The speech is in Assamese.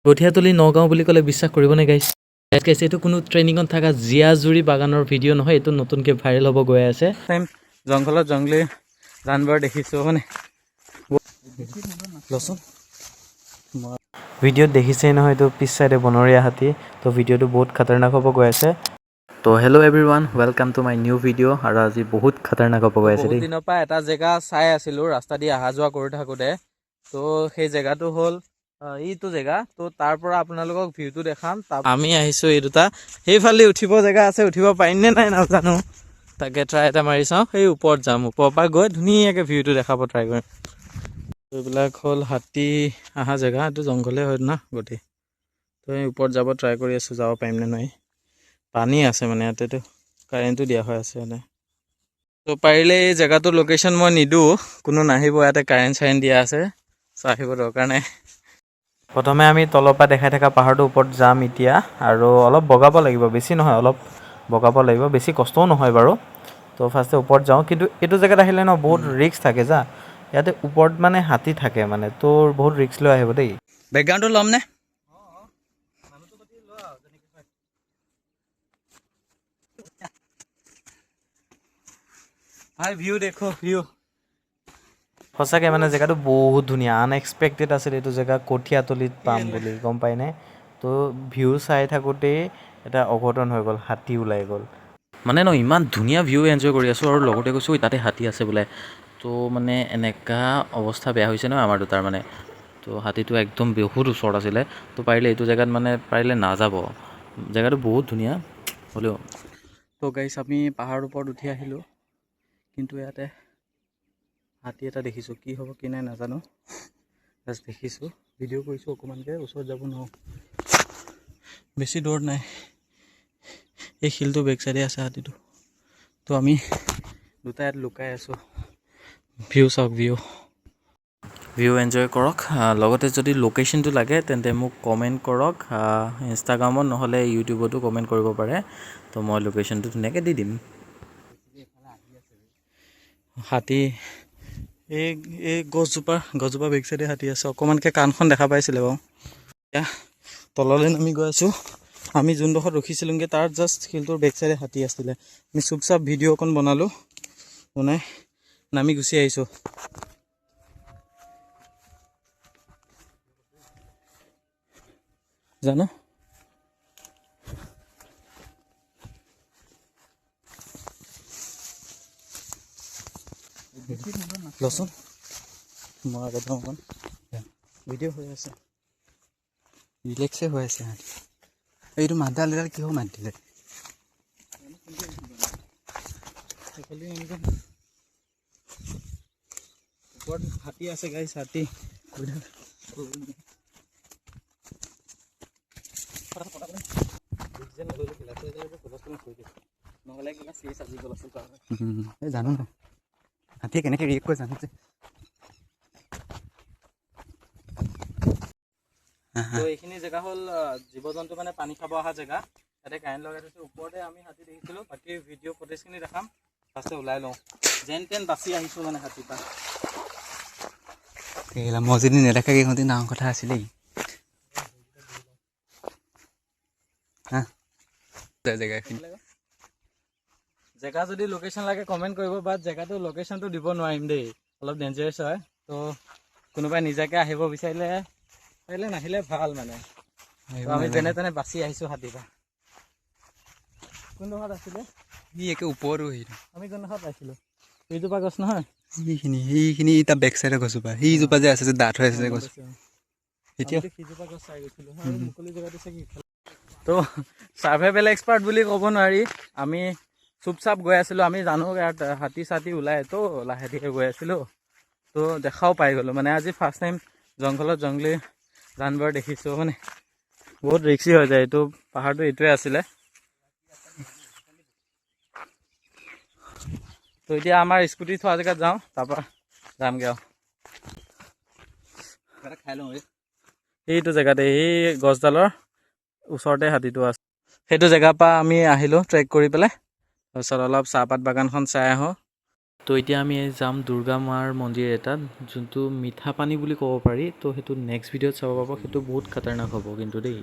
কঠীয়াতলি নগাঁও বুলি ক'লে বিশ্বাস কৰিবনে গাইছ? গাইছ এইটো কোনো ট্ৰেইনিঙত থকা জীয়াজুৰি বাগানৰ ভিডিঅ' নহয়, এইটো নতুনকৈ ভাইৰেল হ'ব গৈ আছে। টাইম জংঘলত জংগলী জানবৰ দেখিছোঁ মানে ভিডিঅ'ত দেখিছেই নহয়, এইটো পিছ চাইডে বনৰীয়া হাতী। তো ভিডিঅ'টো বহুত খাতাৰনাক হ'ব গৈ আছে। তো hello' everyone, welcome to my new video'. আৰু আজি বহুত খাতাৰনাক হ'ব গৈ আছে। বহুত দিনৰ পৰা এটা জেগা চাই আছিলোঁ ৰাস্তা দি অহা যোৱা কৰি থাকোঁতে। তো সেই জেগাটো হ'ল এইটো জেগা। তো তাৰ পৰা আপোনালোকক ভিউটো দেখাম। আমি আহিছোঁ এই দুটা, সেইফালে উঠিব জেগা আছে, উঠিব পাৰিম নে নাই নাজানো, তাকে ট্ৰাই এটা মাৰি চাওঁ। সেই ওপৰত যাম, ওপৰৰ পৰা গৈ ধুনীয়াকৈ ভিউটো দেখাব ট্ৰাই কৰিম। এইবিলাক হ'ল হাতী অহা জেগা, এইটো জংঘলে হয় না গোটেই। তো এই ওপৰত যাব ট্ৰাই কৰি আছোঁ, যাব পাৰিম নে নাই। পানী আছে মানে ইয়াতেতো কাৰেণ্টটো দিয়া হৈ আছে মানে। তো পাৰিলে এই জেগাটোৰ লোকেশ্যন মই নিদিওঁ, কোনো নাহিব, ইয়াতে কাৰেণ্ট চাৰেণ্ট দিয়া আছে, চ' আহিব দৰকাৰ নাই। প্ৰথমে আমি তলৰ পৰা দেখাই থকা পাহাৰটোৰ ওপৰত যাম এতিয়া, আৰু অলপ বগাব লাগিব, বেছি নহয়, অলপ বগাব লাগিব, বেছি কষ্টও নহয় বাৰু। তো ফাৰ্ষ্টে ওপৰত যাওঁ, কিন্তু এইটো জেগাত আহিলে ন বহুত ৰিস্ক থাকে যা, ইয়াতে ওপৰত মানে হাতী থাকে মানে, তোৰ বহুত ৰিস্ক লৈ আহিব দেই। বেকগ্ৰাউণ্ডটো ল'ম নে? ভাই ভিউ দেখো, ভিউ সঁচাকৈ মানে জেগাটো বহুত ধুনীয়া, আনএক্সপেক্টেড আছিল এইটো জেগা কঠীয়াতলিত পাম বুলি, গম পাইনে? তো ভিউ চাই থাকোঁতেই এটা অঘটন হৈ গ'ল, হাতী ওলাই গ'ল মানে। ন ইমান ধুনীয়া ভিউ এনজয় কৰি আছোঁ, আৰু লগতে কৈছোঁ তাতে হাতী আছে বোলে। তো মানে এনেকুৱা অৱস্থা বেয়া হৈছে নহয় আমাৰ দুটাৰ মানে। তো হাতীটো একদম বহুত ওচৰত আছিলে। তো পাৰিলে এইটো জেগাত মানে পাৰিলে নাযাব, জেগাটো বহুত ধুনীয়া হ'লেও। তো গাইছ, আমি পাহাৰৰ ওপৰত উঠি আহিলোঁ, কিন্তু ইয়াতে হাতী এটা দেখিছোঁ, কি হ'ব কি নাই নাজানো, জাষ্ট দেখিছোঁ, ভিডিঅ' কৰিছোঁ অকণমানকৈ, ওচৰত যাব নোৱাৰোঁ, বেছি দূৰত নাই। এই শিলটো বেক চাইডে আছে হাতীটো। তো আমি দুটা ইয়াত লুকাই আছোঁ, ভিউ চাওক, ভিউ এনজয় কৰক। লগতে যদি লোকেশ্যনটো লাগে তেন্তে মোক কমেণ্ট কৰক, ইনষ্টাগ্ৰামত নহ'লে ইউটিউবতো কমেণ্ট কৰিব পাৰে। তো মই লোকেশ্যনটো ধুনীয়াকৈ দি দিম। হাতী এই এই গছজোপা বেক চাইডে হাতী আছে, অকণমানকৈ কাণখন দেখা পাইছিলে বাৰু। এতিয়া তললৈ নামি গৈ আছোঁ, আমি যোনডোখৰত ৰখিছিলোঁগৈ তাৰ জাষ্ট শিলটোৰ বেক চাইডে হাতী আছিলে। আমি চুপচাপ ভিডিঅ' অকণ বনাই নামি গুচি আহিছোঁ। জানো লচোন মই আগত অকণ ভিডিঅ' হৈ আছে, ৰিলেক্সে হৈ আছে। এইটো মাতডাল কিহৰ মাত দিলে? ওপৰত হাতী আছে গাইছ, হাতী জানো ন হাতীয়ে কেনেকৈ ৰিয়েক্ট কৰে জানো যে। তো এইখিনি জেগা হ'ল জীৱ জন্তু মানে পানী খাব অহা জেগা, ইয়াতে কাৰেণ্ট লগাই থৈছোঁ। ওপৰতে আমি হাতী দেখিছিলোঁ, বাকী ভিডিঅ' ফুটেজখিনি দেখাম, ফাৰ্ষ্টে ওলাই লওঁ। যেন তেন বাচি আহিছোঁ মানে হাতীৰ পৰা। মই যদি নেদেখাকৈ ইহঁতি নাও কথা আছিলেই। জেগা যদি লোকেশ্যন লাগে কমেণ্ট কৰিব, বাট জেগাটো লোকেশ্যনটো দিব নোৱাৰিম দেই, অলপ ডেঞ্জাৰাছ হয়। তো কোনোবাই নিজাকৈ আহিব বিচাৰিলে নাহিলে ভাল মানে। আমি যেনে তেনে বাচি আহিছোঁ হাতীৰ পৰা। কোনডোখৰত আছিলে? সি একে ওপৰো আমি কোনডোখৰত পাইছিলোঁ? এইজোপা গছ নহয়, সেইখিনি তাৰ বেক চাইডৰ গছজোপা, সেইজোপা যে আছে যে ডাঠ হৈ আছে গছ, এতিয়া সিজোপা গছ চাই গৈছিলোঁ। মুকলি জেগাটো চাগে। তো ছাৰ্ভাইভেল এক্সপাৰ্ট বুলি ক'ব নোৱাৰি, আমি চুপচাপ গৈ আছিলোঁ। আমি জানো ইয়াত হাতী চাতী ওলাই, তো লাহে ধীৰে গৈ আছিলোঁ। তো দেখাও পাই গ'লোঁ মানে, আজি ফাৰ্ষ্ট টাইম জংঘলত জংগলী জানবৰ দেখিছোঁ মানে। বহুত ৰিক্সি হৈ যায়, এইটো পাহাৰটো এইটোৱে আছিলে। তো এতিয়া আমাৰ স্কুটি থোৱা জেগাত যাওঁ, তাৰপৰা যামগৈ আৰু খাই লওঁ। এইটো জেগাতে, এই গছডালৰ ওচৰতে হাতীটো আছে। সেইটো জেগাৰ পৰা আমি আহিলোঁ ট্ৰেক কৰি পেলাই, তাৰপিছত অলপ চাহপাত বাগানখন চাই আহোঁ। তো এতিয়া আমি যাম দুৰ্গা মাৰ মন্দিৰ এটাত, যোনটো মিঠা পানী বুলি ক'ব পাৰি। তো সেইটো নেক্সট ভিডিঅ'ত চাব পাব, সেইটো বহুত খাতাৰনাক হ'ব কিন্তু দেই।